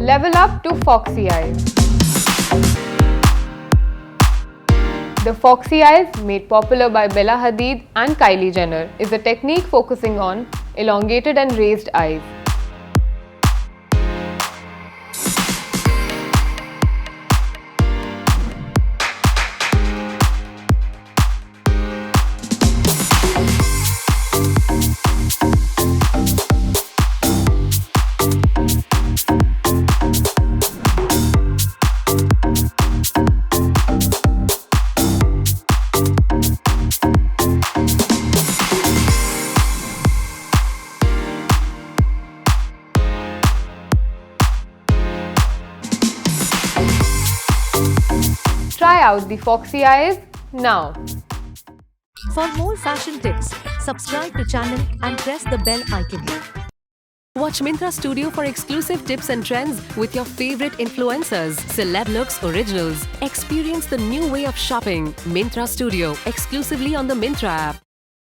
Level up to foxy eyes. The foxy eyes, made popular by Bella Hadid and Kylie Jenner, is a technique focusing on elongated and raised eyes. Try out the foxy eyes now. For more fashion tips, subscribe to channel and press the bell icon. Watch Myntra Studio for exclusive tips and trends with your favorite influencers, celeb looks, originals. Experience the new way of shopping. Myntra Studio, exclusively on the Myntra app.